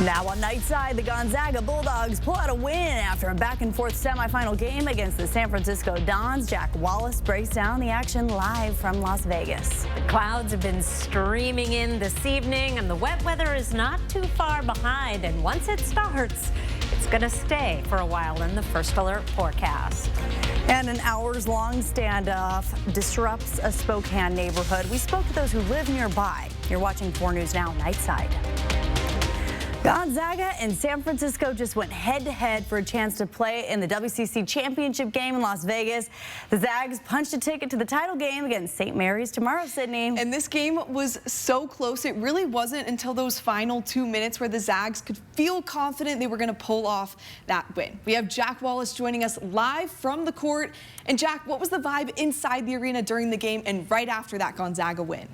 Now on Nightside, the Gonzaga Bulldogs pull out a win after a back-and-forth semifinal game against the San Francisco Dons. Jack Wallace breaks down the action live from Las Vegas. The clouds have been streaming in this evening, and the wet weather is not too far behind. And once it starts, it's going to stay for a while in the first alert forecast. And an hours-long standoff disrupts a Spokane neighborhood. We spoke to those who live nearby. You're watching 4 News Now, Nightside. Gonzaga and San Francisco just went head-to-head for a chance to play in the WCC championship game in Las Vegas. The Zags punched a ticket to the title game against St. Mary's tomorrow, Sydney. And this game was so close. It really wasn't until those final 2 minutes where the Zags could feel confident they were going to pull off that win. We have Jack Wallace joining us live from the court. And Jack, what was the vibe inside the arena during the game and right after that Gonzaga win?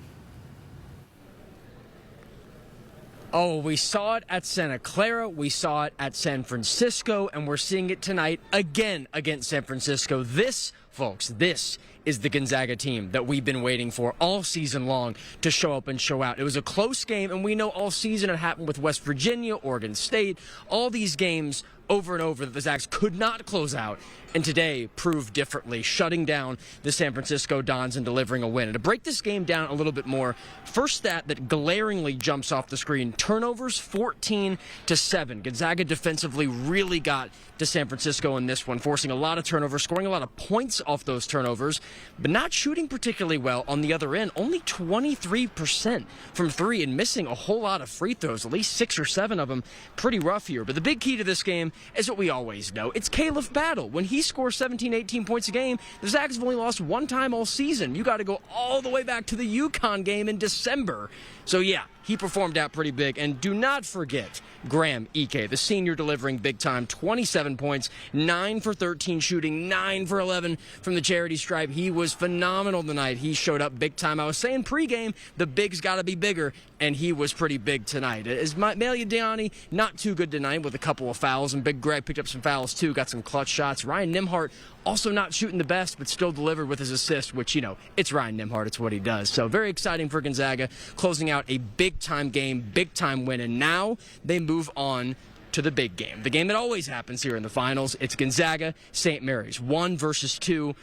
Oh, we saw it at Santa Clara, we saw it at San Francisco, and we're seeing it tonight again against San Francisco. This, folks, this is the Gonzaga team that we've been waiting for all season long to show up and show out. It was a close game, and we know all season it happened with West Virginia, Oregon State, all these games over and over that the Zags could not close out, and today proved differently, shutting down the San Francisco Dons and delivering a win. And to break this game down a little bit more, first stat that glaringly jumps off the screen, turnovers 14-7. Gonzaga defensively really got to San Francisco in this one, forcing a lot of turnovers, scoring a lot of points off those turnovers, but not shooting particularly well on the other end. Only 23% from three and missing a whole lot of free throws, at least 6 or 7 of them. Pretty rough here. But the big key to this game is what we always know. It's Caleb Battle. When he scores 17, 18 points a game, the Zags have only lost one time all season. You got to go all the way back to the UConn game in December. So yeah, he performed out pretty big. And do not forget Graham Ike, the senior, delivering big time. 27 points, 9 for 13 shooting, 9 for 11 from the charity stripe. He was phenomenal tonight. He showed up big time. I was saying pregame, the big's got to be bigger, and he was pretty big tonight. Ismail Diani, not too good tonight with a couple of fouls, and Big Greg picked up some fouls too, got some clutch shots. Ryan Nimhart also not shooting the best, but still delivered with his assist, which, you know, it's Ryan Nimhart. It's what he does. So very exciting for Gonzaga, closing out a big-time game, big-time win, and now they move on to the big game, the game that always happens here in the finals. It's Gonzaga, St. Mary's, 1 versus 2.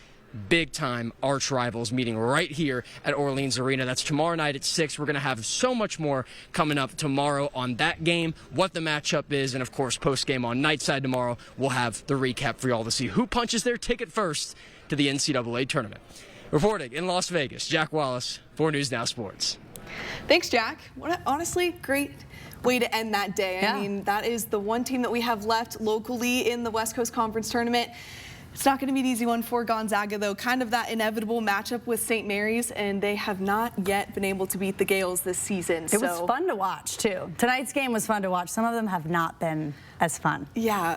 Big-time arch rivals meeting right here at Orleans Arena. That's tomorrow night at 6. We're going to have so much more coming up tomorrow on that game, what the matchup is, and, of course, post-game on Nightside tomorrow, we'll have the recap for y'all to see who punches their ticket first to the NCAA tournament. Reporting in Las Vegas, Jack Wallace, 4 News Now Sports. Thanks, Jack. What a, honestly, great way to end that day. Yeah. I mean, that is the one team that we have left locally in the West Coast Conference Tournament. It's not going to be an easy one for Gonzaga, though. Kind of that inevitable matchup with St. Mary's, and they have not yet been able to beat the Gales this season. It was fun to watch, too. Tonight's game was fun to watch. Some of them have not been as fun. Yeah,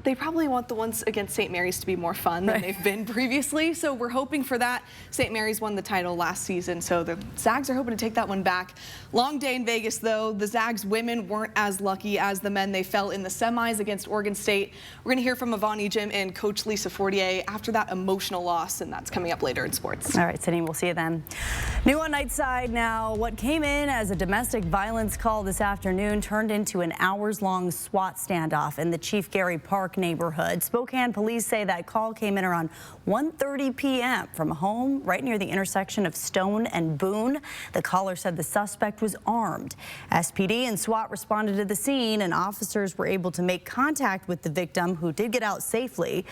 they probably want the ones against St. Mary's to be more fun than they've been previously, so we're hoping for that. St. Mary's won the title last season, so the Zags are hoping to take that one back. Long day in Vegas, though. The Zags women weren't as lucky as the men. They fell in the semis against Oregon State. We're going to hear from Yvonne Ejim and Coach Lisa Fortier after that emotional loss, and that's coming up later in sports. All right, Sydney, we'll see you then. New on Nightside now. What came in as a domestic violence call this afternoon turned into an hours-long SWAT standoff in the Chief Gary Park neighborhood. Spokane police say that call came in around 1:30 p.m. from a home right near the intersection of Stone and Boone. The caller said the suspect was armed. SPD and SWAT responded to the scene, and officers were able to make contact with the victim, who did get out safely.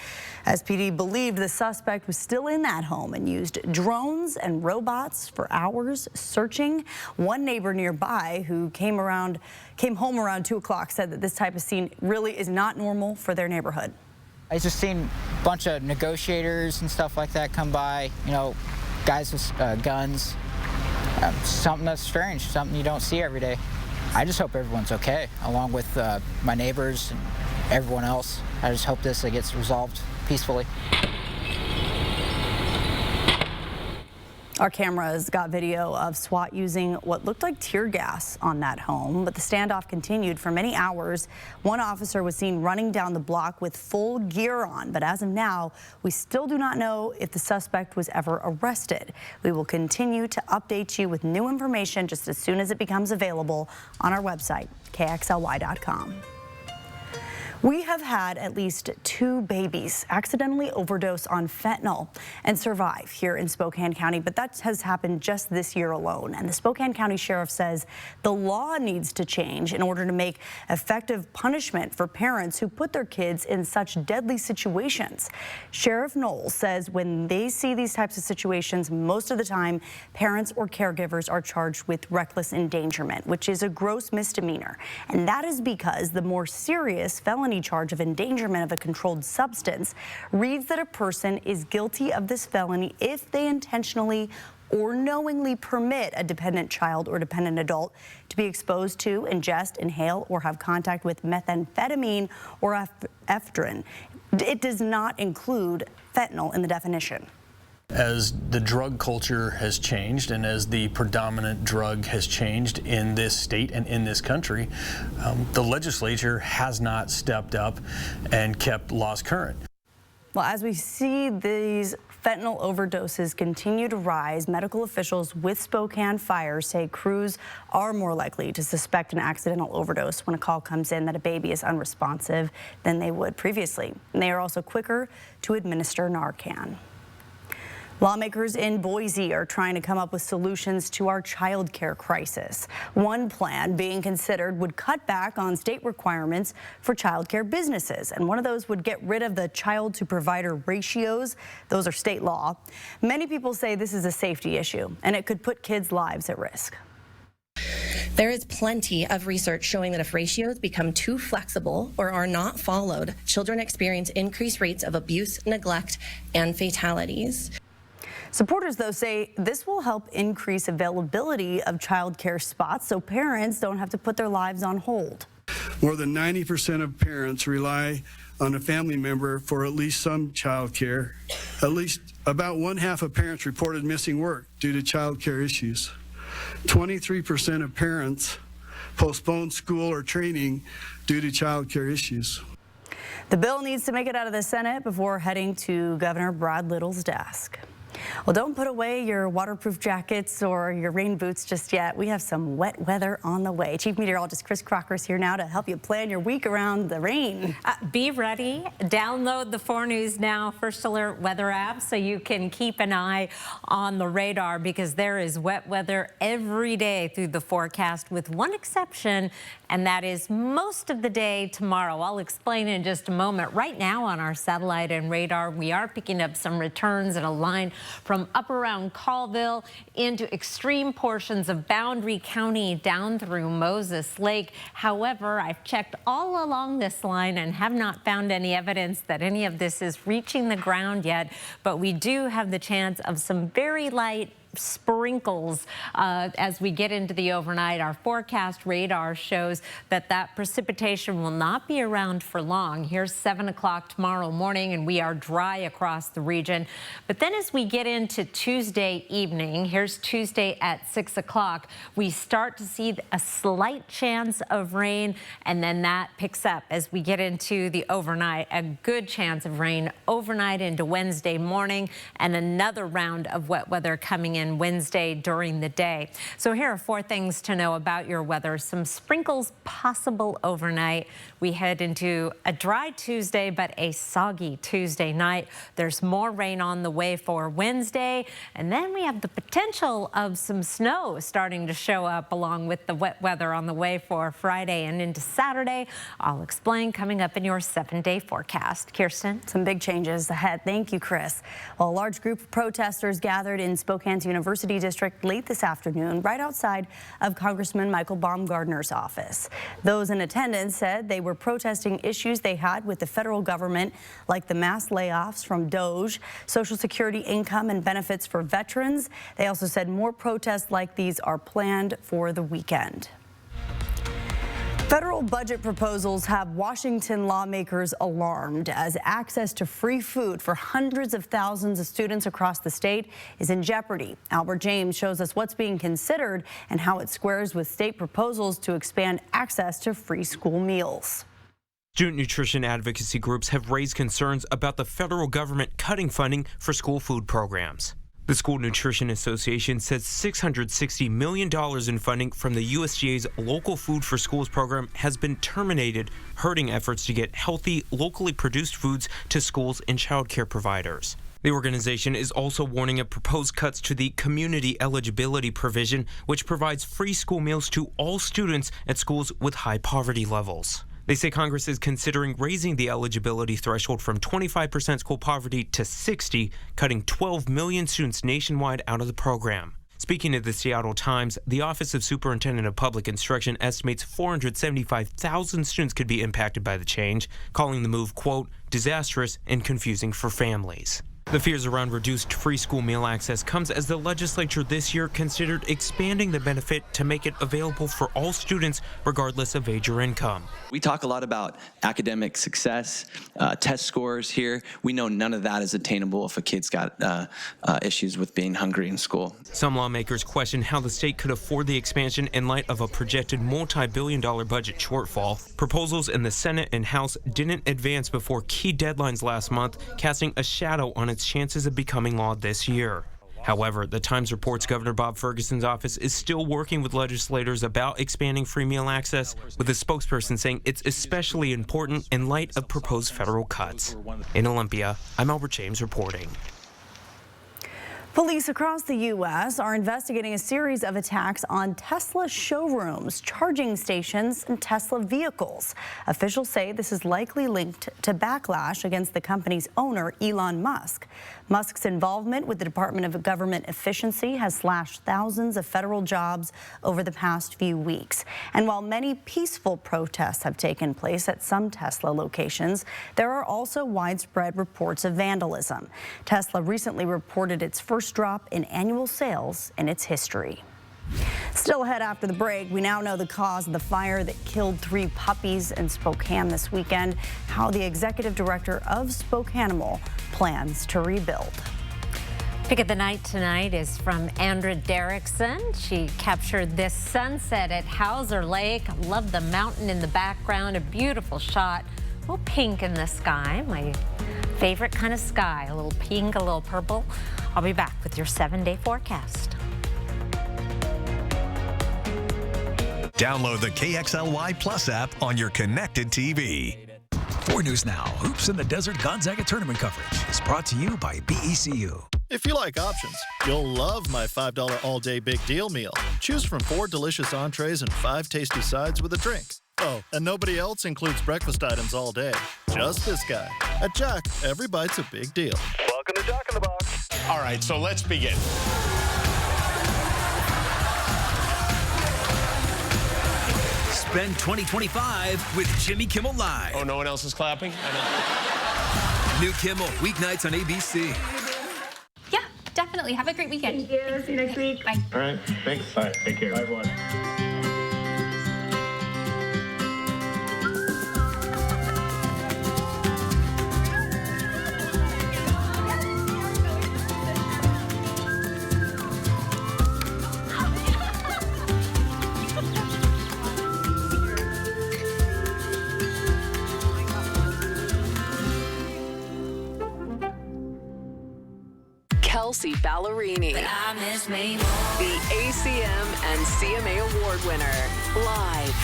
SPD believed the suspect was still in that home and used drones and robots for hours searching. One neighbor nearby who came home around 2 o'clock said that this type of scene really is not normal for their neighborhood. I just seen a bunch of negotiators and stuff like that come by, you know, guys with guns. Something that's strange, something you don't see every day. I just hope everyone's okay, along with my neighbors and everyone else. I just hope this gets resolved peacefully. Our cameras got video of SWAT using what looked like tear gas on that home, but the standoff continued for many hours. One officer was seen running down the block with full gear on, but as of now, we still do not know if the suspect was ever arrested. We will continue to update you with new information just as soon as it becomes available on our website, kxly.com. We have had at least 2 babies accidentally overdose on fentanyl and survive here in Spokane County, but that has happened just this year alone. And the Spokane County Sheriff says the law needs to change in order to make effective punishment for parents who put their kids in such deadly situations. Sheriff Knowles says when they see these types of situations, most of the time, parents or caregivers are charged with reckless endangerment, which is a gross misdemeanor. And that is because the more serious felony charge of endangerment of a controlled substance reads that a person is guilty of this felony if they intentionally or knowingly permit a dependent child or dependent adult to be exposed to, ingest, inhale, or have contact with methamphetamine or ephedrine. It does not include fentanyl in the definition. As the drug culture has changed and as the predominant drug has changed in this state and in this country, the legislature has not stepped up and kept laws current. Well, as we see these fentanyl overdoses continue to rise, medical officials with Spokane Fire say crews are more likely to suspect an accidental overdose when a call comes in that a baby is unresponsive than they would previously. And they are also quicker to administer Narcan. Lawmakers in Boise are trying to come up with solutions to our child care crisis. One plan being considered would cut back on state requirements for child care businesses, and one of those would get rid of the child to provider ratios. Those are state law. Many people say this is a safety issue, and it could put kids' lives at risk. There is plenty of research showing that if ratios become too flexible or are not followed, children experience increased rates of abuse, neglect, and fatalities. Supporters, though, say this will help increase availability of child care spots so parents don't have to put their lives on hold. More than 90% of parents rely on a family member for at least some child care. At least about 1/2 of parents reported missing work due to child care issues. 23% of parents postpone school or training due to child care issues. The bill needs to make it out of the Senate before heading to Governor Brad Little's desk. Well, don't put away your waterproof jackets or your rain boots just yet. We have some wet weather on the way. Chief Meteorologist Chris Crocker is here now to help you plan your week around the rain. Be ready. Download the 4 News Now First Alert weather app so you can keep an eye on the radar because there is wet weather every day through the forecast with one exception, and that is most of the day tomorrow. I'll explain in just a moment. Right now on our satellite and radar, we are picking up some returns in a line from up around Colville into extreme portions of Boundary County down through Moses Lake. However, I've checked all along this line and have not found any evidence that any of this is reaching the ground yet, but we do have the chance of some very light sprinkles as we get into the overnight. Our forecast radar shows that that precipitation will not be around for long. Here's 7 o'clock tomorrow morning, and we are dry across the region. But then as we get into Tuesday evening, here's Tuesday at 6 o'clock, we start to see a slight chance of rain, and then that picks up as we get into the overnight. A good chance of rain overnight into Wednesday morning, and another round of wet weather coming in Wednesday during the day. So here are 4 things to know about your weather. Some sprinkles possible overnight. We head into a dry Tuesday, but a soggy Tuesday night. There's more rain on the way for Wednesday. And then we have the potential of some snow starting to show up along with the wet weather on the way for Friday and into Saturday. I'll explain coming up in your 7-day forecast. Kirsten? Some big changes ahead. Thank you, Chris. Well, a large group of protesters gathered in Spokane's University District late this afternoon, right outside of Congressman Michael Baumgardner's office. Those in attendance said they were protesting issues they had with the federal government, like the mass layoffs from DOGE, Social Security income and benefits for veterans. They also said more protests like these are planned for the weekend. Federal budget proposals have Washington lawmakers alarmed as access to free food for hundreds of thousands of students across the state is in jeopardy. Albert James shows us what's being considered and how it squares with state proposals to expand access to free school meals. Student nutrition advocacy groups have raised concerns about the federal government cutting funding for school food programs. The School Nutrition Association says $660 million in funding from the USDA's Local Food for Schools program has been terminated, hurting efforts to get healthy, locally produced foods to schools and child care providers. The organization is also warning of proposed cuts to the community eligibility provision, which provides free school meals to all students at schools with high poverty levels. They say Congress is considering raising the eligibility threshold from 25% school poverty to 60%, cutting 12 million students nationwide out of the program. Speaking to the Seattle Times, the Office of Superintendent of Public Instruction estimates 475,000 students could be impacted by the change, calling the move, quote, disastrous and confusing for families. The fears around reduced free school meal access comes as the legislature this year considered expanding the benefit to make it available for all students regardless of age or income. We talk a lot about academic success, test scores here. We know none of that is attainable if a kid's got issues with being hungry in school. Some lawmakers question how the state could afford the expansion in light of a projected multi-billion-dollar budget shortfall. Proposals in the Senate and House didn't advance before key deadlines last month, casting a shadow on its chances of becoming law this year. However, the Times reports Governor Bob Ferguson's office is still working with legislators about expanding free meal access, with a spokesperson saying it's especially important in light of proposed federal cuts. In Olympia, I'm Albert James reporting. Police across the U.S. are investigating a series of attacks on Tesla showrooms, charging stations, and Tesla vehicles. Officials say this is likely linked to backlash against the company's owner, Elon Musk. Musk's involvement with the Department of Government Efficiency has slashed thousands of federal jobs over the past few weeks. And while many peaceful protests have taken place at some Tesla locations, there are also widespread reports of vandalism. Tesla recently reported its first drop in annual sales in its history. Still ahead after the break, we now know the cause of the fire that killed 3 puppies in Spokane this weekend, how the executive director of Spokanimal plans to rebuild. Pick of the night tonight is from Andra Derrickson. She captured this sunset at Hauser Lake. Love the mountain in the background, a beautiful shot. A little pink in the sky, my favorite kind of sky, a little pink, a little purple. I'll be back with your 7-day forecast. Download the KXLY Plus app on your connected TV. 4 News Now, Hoops in the Desert Gonzaga Tournament coverage is brought to you by BECU. If you like options, you'll love my $5 all-day big deal meal. Choose from 4 delicious entrees and 5 tasty sides with a drink. Oh, and nobody else includes breakfast items all day. Just this guy. At Jack, every bite's a big deal. Welcome to Jack in the Box. All right, so let's begin. Spend 2025 with Jimmy Kimmel Live. Oh, no one else is clapping? New Kimmel, weeknights on ABC. Yeah, definitely. Have a great weekend. Thank you. See you next week. Bye. All right, thanks. All right, take care. Bye, everyone. Kelsey Ballerini, the ACM and CMA Award winner, live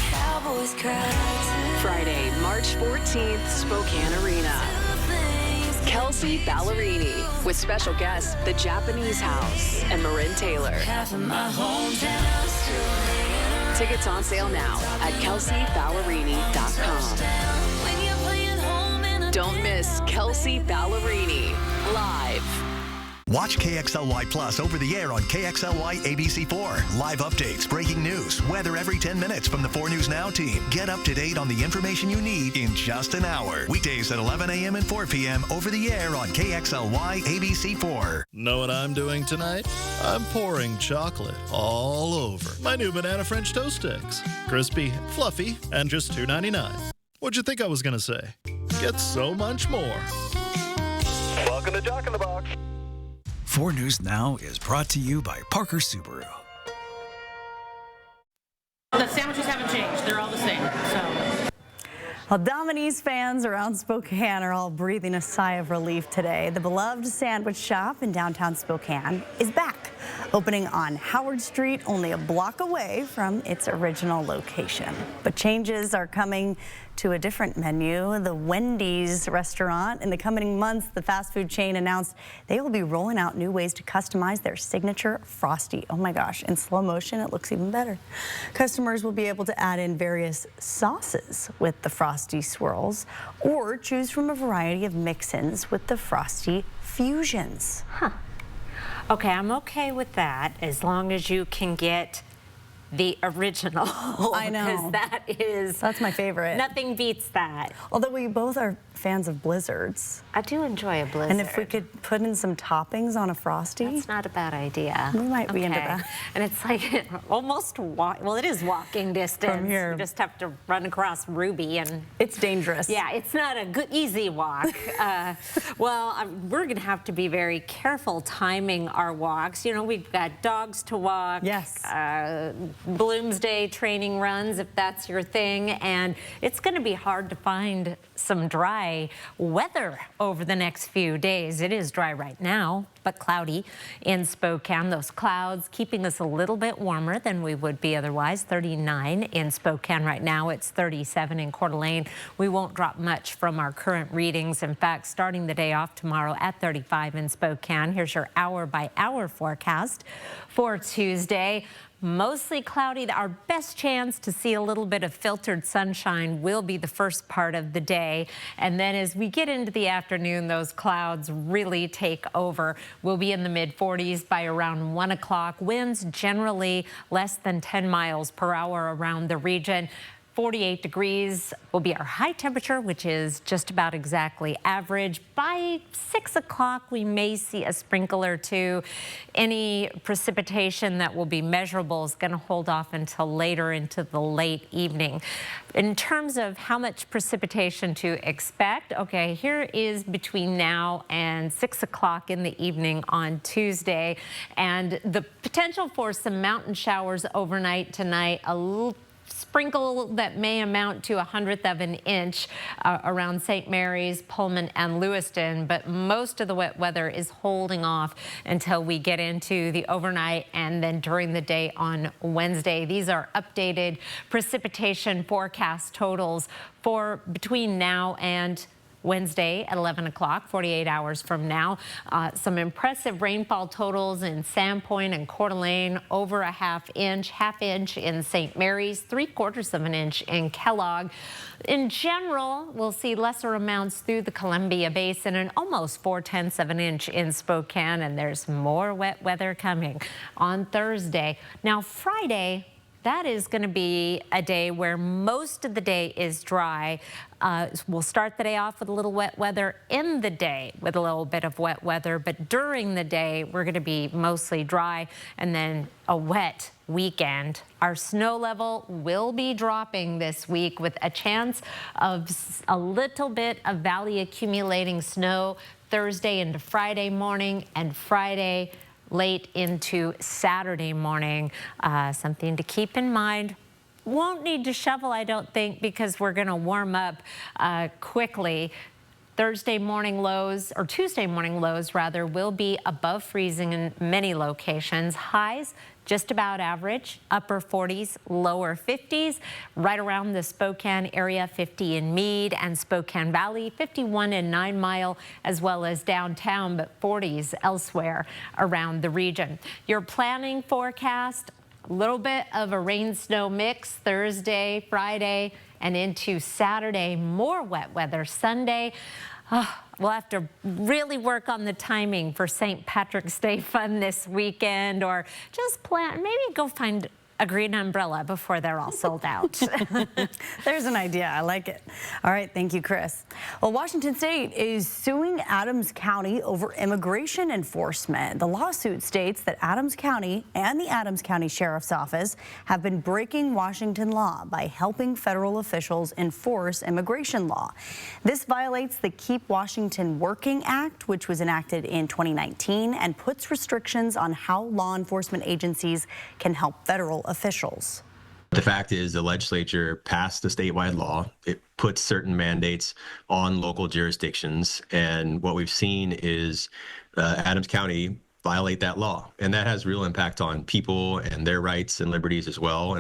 Friday, March 14th, Spokane Arena. Kelsey Ballerini with special guests The Japanese House and Marin Taylor. Tickets on sale now at kelseyballerini.com. Don't miss Kelsey Ballerini live. Watch KXLY Plus over the air on KXLY ABC4. Live updates, breaking news, weather every 10 minutes from the 4 News Now team. Get up to date on the information you need in just an hour. Weekdays at 11 a.m. and 4 p.m. over the air on KXLY ABC4. Know what I'm doing tonight? I'm pouring chocolate all over my new banana French toast sticks. Crispy, fluffy, and just $2.99. What'd you think I was going to say? Get so much more. Welcome to Jock in the Box. 4 News Now is brought to you by Parker Subaru. The sandwiches haven't changed. They're all the same. So. Well, Domini's fans around Spokane are all breathing a sigh of relief today. The beloved sandwich shop in downtown Spokane is back, opening on Howard Street, only a block away from its original location. But changes are coming to a different menu. The Wendy's restaurant. In the coming months, the fast food chain announced they will be rolling out new ways to customize their signature Frosty. Oh my gosh, in slow motion, it looks even better. Customers will be able to add in various sauces with the Frosty swirls or choose from a variety of mix-ins with the Frosty fusions. Huh. Okay, I'm okay with that as long as you can get the original. I know. Because that's my favorite. Nothing beats that. Although we both are fans of blizzards. I do enjoy a blizzard. And if we could put in some toppings on a Frosty. That's not a bad idea. We might be into that. And it's like almost, well, it is walking distance. From here. You just have to run across Ruby and. It's dangerous. Yeah, it's not a good, easy walk. We're gonna have to be very careful timing our walks. You know, we've got dogs to walk. Yes. Bloomsday training runs, if that's your thing, and it's going to be hard to find some dry weather over the next few days. It is dry right now, but cloudy in Spokane. Those clouds keeping us a little bit warmer than we would be otherwise. 39 in Spokane right now. It's 37 in Coeur d'Alene. We won't drop much from our current readings. In fact, starting the day off tomorrow at 35 in Spokane. Here's your hour-by-hour forecast for Tuesday. Mostly cloudy. Our best chance to see a little bit of filtered sunshine will be the first part of the day. And then as we get into the afternoon, those clouds really take over. We'll be in the mid-40s by around 1 o'clock. Winds generally less than 10 miles per hour around the region. 48 degrees will be our high temperature, which is just about exactly average. By 6 o'clock, we may see a sprinkle or two. Any precipitation that will be measurable is going to hold off until later into the late evening. In terms of how much precipitation to expect, okay, here is between now and 6 o'clock in the evening on Tuesday, and the potential for some mountain showers overnight tonight. A sprinkle that may amount to 1/100 of an inch around St. Mary's, Pullman, and Lewiston, but most of the wet weather is holding off until we get into the overnight and then during the day on Wednesday. These are updated precipitation forecast totals for between now and Wednesday at 11 o'clock, 48 hours from now. Some impressive rainfall totals in Sandpoint and Coeur d'Alene, over a half inch in St. Mary's, 3/4 of an inch in Kellogg. In general, we'll see lesser amounts through the Columbia Basin and almost 4/10 of an inch in Spokane, and there's more wet weather coming on Thursday. Now, Friday, that is going to be a day where most of the day is dry. We'll start the day off with a little wet weather, end the day with a little bit of wet weather, but during the day we're going to be mostly dry and then a wet weekend. Our snow level will be dropping this week with a chance of a little bit of valley accumulating snow Thursday into Friday morning and Friday late into Saturday morning. Something to keep in mind. Won't need to shovel, I don't think, because we're going to warm up quickly. Thursday morning lows, or Tuesday morning lows rather, will be above freezing in many locations. Highs just about average, upper 40s, lower 50s, right around the Spokane area, 50 in Meade and Spokane Valley, 51 in 9 Mile, as well as downtown, but 40s elsewhere around the region. Your planning forecast, a little bit of a rain-snow mix Thursday, Friday, and into Saturday. More wet weather Sunday. We'll have to really work on the timing for St. Patrick's Day fun this weekend, or just maybe go find a green umbrella before they're all sold out. There's an idea. I like it. All right. Thank you, Chris. Well, Washington State is suing Adams County over immigration enforcement. The lawsuit states that Adams County and the Adams County Sheriff's Office have been breaking Washington law by helping federal officials enforce immigration law. This violates the Keep Washington Working Act, which was enacted in 2019 and puts restrictions on how law enforcement agencies can help federal officials. The fact is the legislature passed a statewide law. It puts certain mandates on local jurisdictions. And what we've seen is Adams County violate that law. And that has real impact on people and their rights and liberties as well.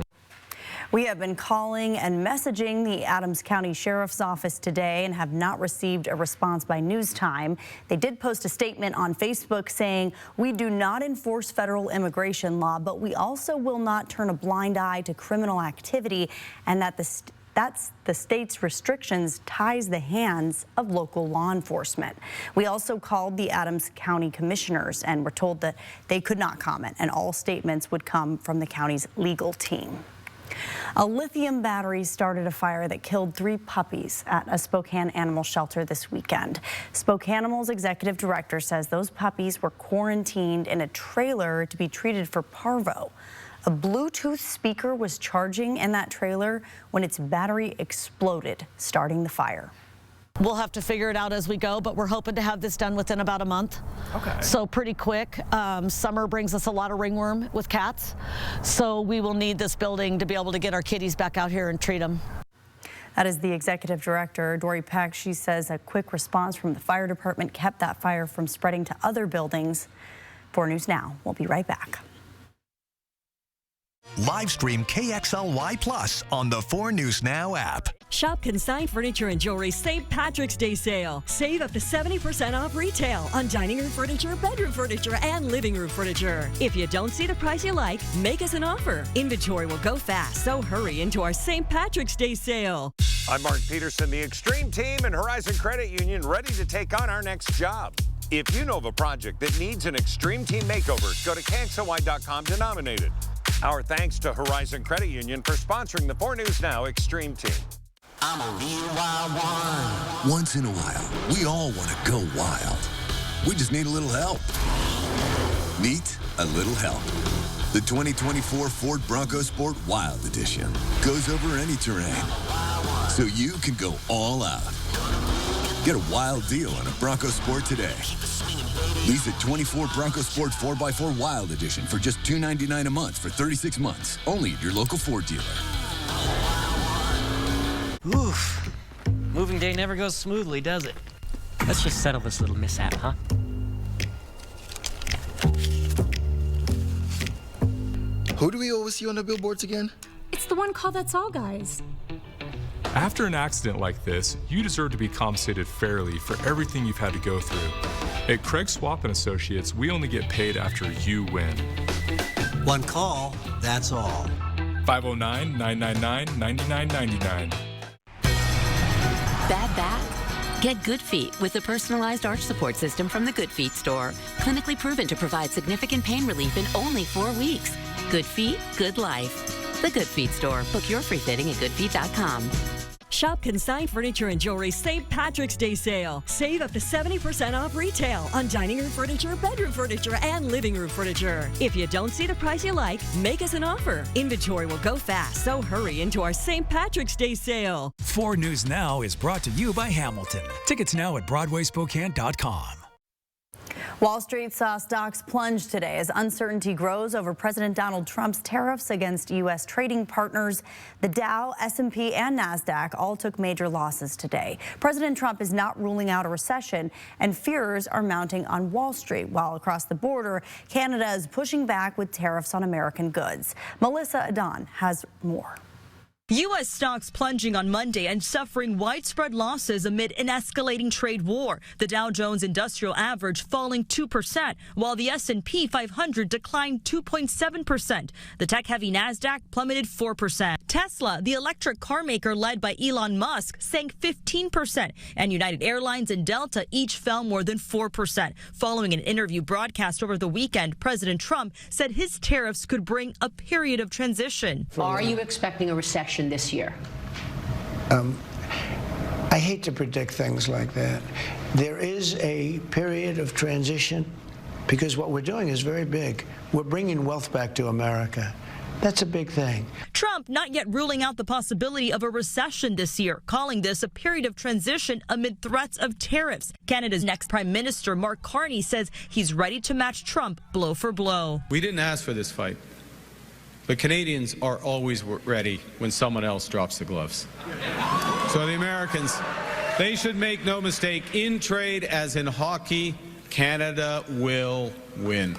We have been calling and messaging the Adams County Sheriff's Office today and have not received a response by news time. They did post a statement on Facebook saying, "We do not enforce federal immigration law, but we also will not turn a blind eye to criminal activity, and that the state's restrictions ties the hands of local law enforcement." We also called the Adams County commissioners and were told that they could not comment and all statements would come from the county's legal team. A lithium battery started a fire that killed 3 puppies at a Spokane animal shelter this weekend. Spokanimal's executive director says those puppies were quarantined in a trailer to be treated for parvo. A Bluetooth speaker was charging in that trailer when its battery exploded, starting the fire. We'll have to figure it out as we go, but we're hoping to have this done within about a month. Okay. So pretty quick. Summer brings us a lot of ringworm with cats, so we will need this building to be able to get our kitties back out here and treat them. That is the executive director, Dory Peck. She says a quick response from the fire department kept that fire from spreading to other buildings. 4 News Now. We'll be right back. Live stream KXLY Plus on the 4 News Now app. Shop Consigned Furniture and Jewelry St. Patrick's Day sale. Save up to 70% off retail on dining room furniture, bedroom furniture, and living room furniture. If you don't see the price you like, make us an offer. Inventory will go fast, so hurry into our St. Patrick's Day sale. I'm Mark Peterson, the Extreme Team and Horizon Credit Union, ready to take on our next job. If you know of a project that needs an Extreme Team makeover, go to KXLY.com to nominate it. Our thanks to Horizon Credit Union for sponsoring the 4 News Now Extreme Team. I'm a real wild one. Once in a while, we all want to go wild. We just need a little help. Meet a little help. The 2024 Ford Bronco Sport Wild Edition goes over any terrain, so you can go all out. Get a wild deal on a Bronco Sport today. Lease a 24 Bronco Sport 4x4 Wild Edition for just $299 a month for 36 months. Only at your local Ford dealer. Oof. Moving day never goes smoothly, does it? Let's just settle this little mishap, huh? Who do we always see on the billboards again? It's the one called That's All Guys. After an accident like this, you deserve to be compensated fairly for everything you've had to go through. At Craig Swap & Associates, we only get paid after you win. One call, that's all. 509-999-9999. Bad back? Get Good Feet with the personalized arch support system from the Good Feet store. Clinically proven to provide significant pain relief in only 4 weeks. Good Feet, good life. The Good Feet store. Book your free fitting at goodfeet.com. Shop Consigned Furniture and Jewelry St. Patrick's Day sale. Save up to 70% off retail on dining room furniture, bedroom furniture, and living room furniture. If you don't see the price you like, make us an offer. Inventory will go fast, so hurry into our St. Patrick's Day sale. 4 News Now is brought to you by Hamilton. Tickets now at BroadwaySpokane.com. Wall Street saw stocks plunge today as uncertainty grows over President Donald Trump's tariffs against U.S. trading partners. The Dow, S&P, and NASDAQ all took major losses today. President Trump is not ruling out a recession, and fears are mounting on Wall Street, while across the border, Canada is pushing back with tariffs on American goods. Melissa Adon has more. U.S. stocks plunging on Monday and suffering widespread losses amid an escalating trade war. The Dow Jones Industrial Average falling 2%, while the S&P 500 declined 2.7%. The tech-heavy NASDAQ plummeted 4%. Tesla, the electric car maker led by Elon Musk, sank 15%, and United Airlines and Delta each fell more than 4%. Following an interview broadcast over the weekend, President Trump said his tariffs could bring a period of transition. Are you expecting a recession this year? I hate to predict things like that. There is a period of transition because what we're doing is very big. We're bringing wealth back to America. That's a big thing. Trump not yet ruling out the possibility of a recession this year, calling this a period of transition amid threats of tariffs. Canada's next Prime Minister, Mark Carney, says he's ready to match Trump blow for blow. We didn't ask for this fight, but Canadians are always ready when someone else drops the gloves. So the Americans, they should make no mistake, in trade as in hockey, Canada will win.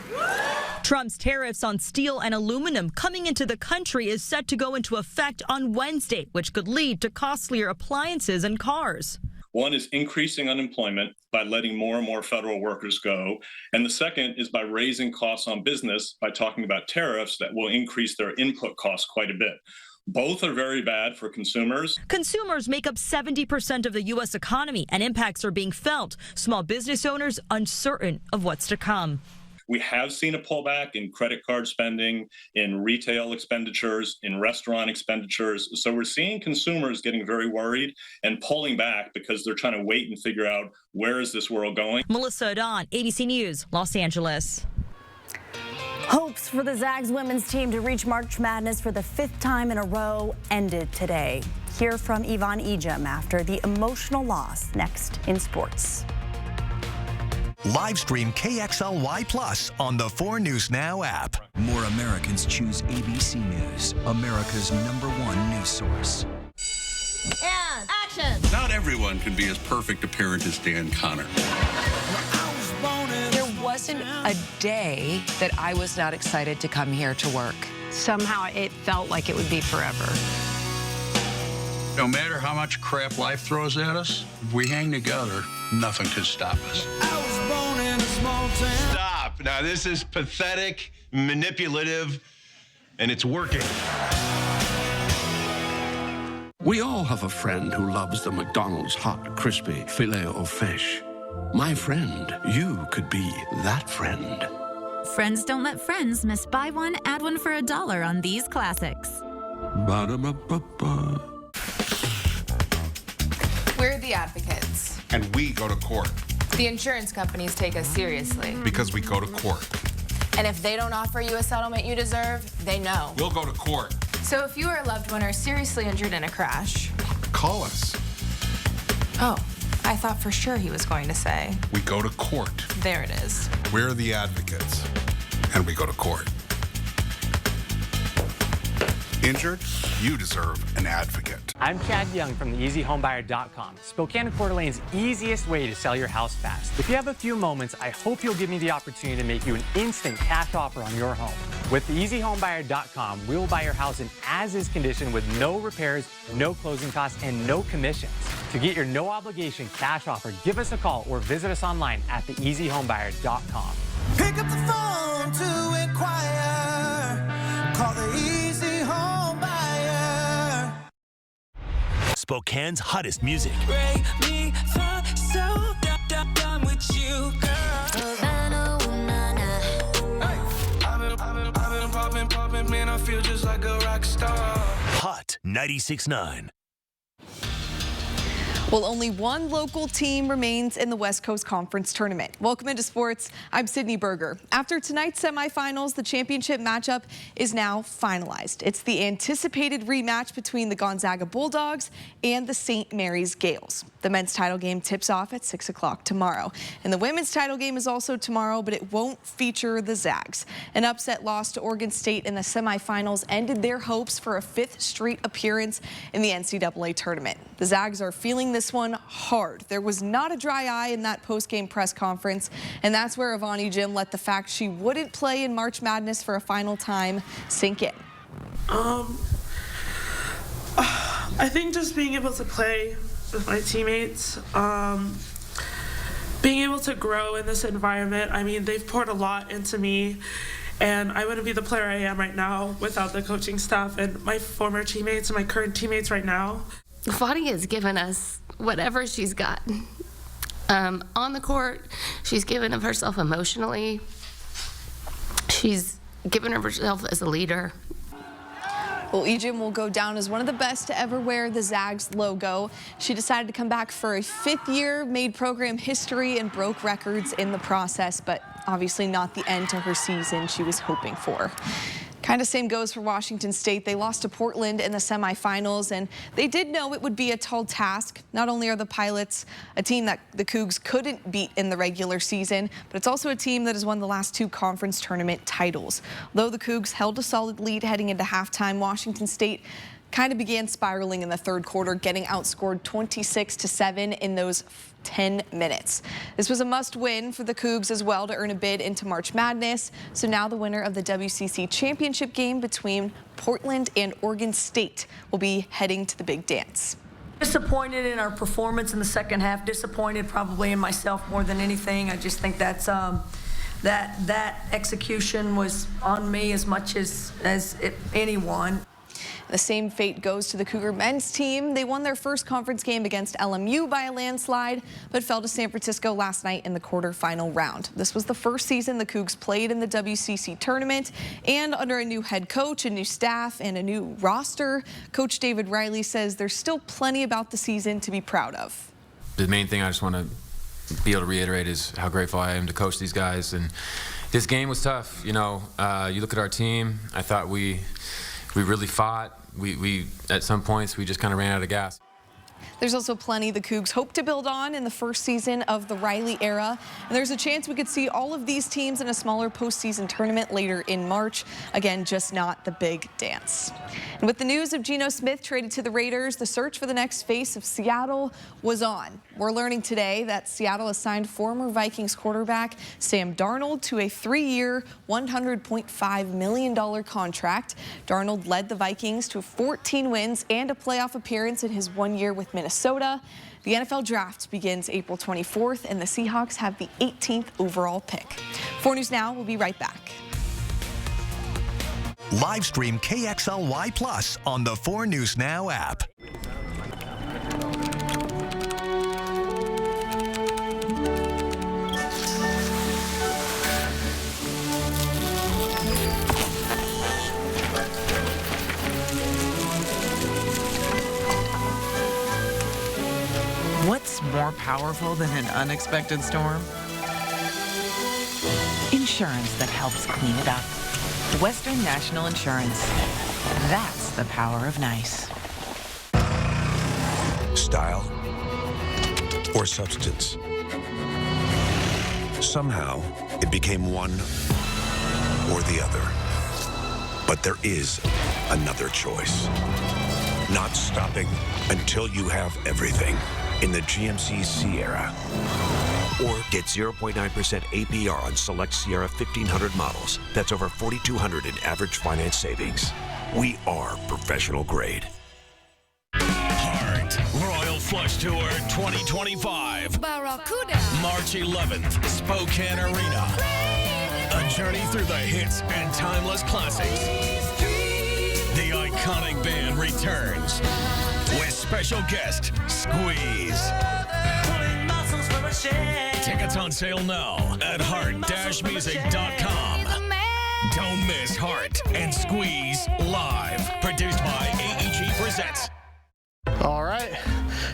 Trump's tariffs on steel and aluminum coming into the country is set to go into effect on Wednesday, which could lead to costlier appliances and cars. One is increasing unemployment by letting more and more federal workers go. And the second is by raising costs on business by talking about tariffs that will increase their input costs quite a bit. Both are very bad for consumers. Consumers make up 70% of the U.S. economy, and impacts are being felt. Small business owners uncertain of what's to come. We have seen a pullback in credit card spending, in retail expenditures, in restaurant expenditures. So we're seeing consumers getting very worried and pulling back because they're trying to wait and figure out where is this world going. Melissa Adon, ABC News, Los Angeles. Hopes for the Zags women's team to reach March Madness for the 5th time in a row ended today. Hear from Yvonne Ejim after the emotional loss next in sports. Live stream KXLY Plus on the 4 News Now app. More Americans choose ABC News, America's #1 news source. And action! Not everyone can be as perfect a parent as Dan Connor. There wasn't a day that I was not excited to come here to work. Somehow it felt like it would be forever. No matter how much crap life throws at us, if we hang together, nothing can stop us. Stop. Now, this is pathetic, manipulative, and it's working. We all have a friend who loves the McDonald's hot, crispy Filet-O-Fish. My friend, you could be that friend. Friends don't let friends miss buy one, add one for $1 on these classics. Ba-da-ba-ba-ba. We're the advocates. And we go to court. The insurance companies take us seriously. Because we go to court. And if they don't offer you a settlement you deserve, they know. We'll go to court. So if you or a loved one are seriously injured in a crash, call us. Oh, I thought for sure he was going to say. We go to court. There it is. We're the advocates. And we go to court. Injured? You deserve an advocate. I'm Chad Young from theeasyhomebuyer.com, Spokane and Coeur d'Alene's easiest way to sell your house fast. If you have a few moments, I hope you'll give me the opportunity to make you an instant cash offer on your home. With theeasyhomebuyer.com, we will buy your house in as-is condition with no repairs, no closing costs, and no commissions. To get your no-obligation cash offer, give us a call or visit us online at theeasyhomebuyer.com. Pick up the phone to inquire. Call the Easy Home Buyer. Spokane's hottest music. Break me from so done with you, girl. I've been popping, man, I feel just like a rock star. Hot 96.9. Well, only one local team remains in the West Coast Conference Tournament. Welcome into sports. I'm Sydney Berger. After tonight's semifinals, the championship matchup is now finalized. It's the anticipated rematch between the Gonzaga Bulldogs and the St. Mary's Gales. The men's title game tips off at 6 o'clock tomorrow. And the women's title game is also tomorrow, but it won't feature the Zags. An upset loss to Oregon State in the semifinals ended their hopes for a 5th straight appearance in the NCAA tournament. The Zags are feeling this one hard. There was not a dry eye in that post-game press conference, and that's where Yvonne Ejim let the fact she wouldn't play in March Madness for a final time sink in. I think just being able to play with my teammates, being able to grow in this environment. I mean, they've poured a lot into me And I wouldn't be the player I am right now without the coaching staff and my former teammates and my current teammates right now. Fadi has given us whatever she's got. On the court, she's given of herself emotionally. She's given of herself as a leader. Well, Ejim will go down as one of the best to ever wear the Zags logo. She decided to come back for a 5th year, made program history, and broke records in the process, but obviously not the end to her season she was hoping for. Kind of same goes for Washington State. They lost to Portland in the semifinals, and they did know it would be a tall task. Not only are the Pilots a team that the Cougs couldn't beat in the regular season, but it's also a team that has won the last 2 conference tournament titles. Though the Cougs held a solid lead heading into halftime, Washington State kind of began spiraling in the 3rd quarter, getting outscored 26-7 in those 10 minutes. This was a must-win for the Cougs as well to earn a bid into March Madness. So now the winner of the WCC championship game between Portland and Oregon State will be heading to the big dance. Disappointed in our performance in the second half. Disappointed probably in myself more than anything. I just think that's that execution was on me as much as anyone. The same fate goes to the Cougar men's team. They won their first conference game against LMU by a landslide, but fell to San Francisco last night in the quarterfinal round. This was the first season the Cougs played in the WCC tournament, and under a new head coach, a new staff, and a new roster, Coach David Riley says there's still plenty about the season to be proud of. The main thing I just want to be able to reiterate is how grateful I am to coach these guys. And this game was tough. You know, you look at our team, I thought we really fought. We at some points, we just kind of ran out of gas. There's also plenty the Cougs hope to build on in the first season of the Riley era. And there's a chance we could see all of these teams in a smaller postseason tournament later in March. Again, just not the big dance. And with the news of Geno Smith traded to the Raiders, the search for the next face of Seattle was on. We're learning today that Seattle has signed former Vikings quarterback Sam Darnold to a 3-year, $100.5 million contract. Darnold led the Vikings to 14 wins and a playoff appearance in his 1 year with Minnesota. The NFL draft begins April 24th, and the Seahawks have the 18th overall pick. 4 News Now will be right back. Live stream KXLY Plus on the 4 News Now app. What's more powerful than an unexpected storm? Insurance that helps clean it up. Western National Insurance. That's the power of nice. Style or substance. Somehow, it became one or the other. But there is another choice. Not stopping until you have everything in the GMC Sierra. Or get 0.9% APR on select Sierra 1500 models. That's over $4,200 in average finance savings. We are professional grade. Heart Royal Flush Tour 2025. Barracuda. March 11th, Spokane Arena. A journey through the hits and timeless classics. The iconic band returns with special guest Squeeze. Tickets on sale now at heart-music.com. Don't miss Heart and Squeeze live. Produced by AEG Presents. All right,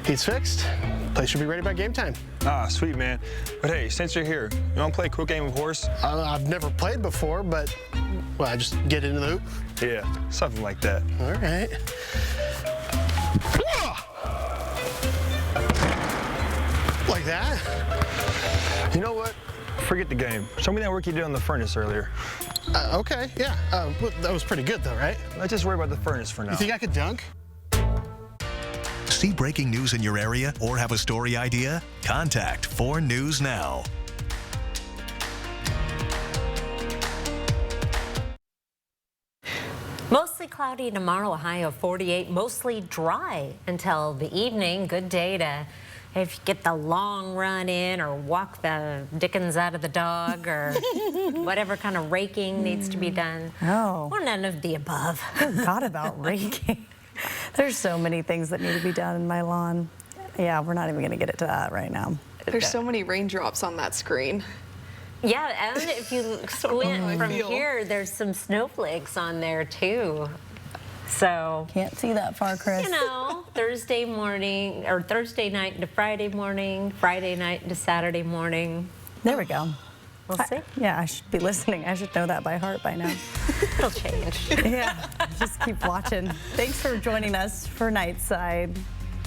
he's fixed. Place should be ready by game time. Ah, sweet, man. But hey, since you're here, you want to play a quick game of horse? I've never played before, but well, I just get into the hoop? Yeah, something like that. All right. Like that? You know what? Forget the game. Show me that work you did on the furnace earlier. Okay, yeah. That was pretty good, though, right? Let's just worry about the furnace for now. You think I could dunk? See breaking news in your area or have a story idea? Contact 4 News Now. Mostly cloudy tomorrow, a high of 48. Mostly dry until the evening. Good day to if you get the long run in or walk the dickens out of the dog or whatever kind of raking needs to be done. Oh. Or none of the above. I forgot about raking. There's so many things that need to be done in my lawn. Yeah, we're not even going to get into that right now. There's so many raindrops on that screen. Yeah, and if you squint from here, there's some snowflakes on there too. So can't see that far, Chris. You know, Thursday morning or Thursday night into Friday morning, Friday night into Saturday morning. There we go. We'll see. Yeah, I should be listening. I should know that by heart by now. It'll change. Yeah, just keep watching. Thanks for joining us for Nightside.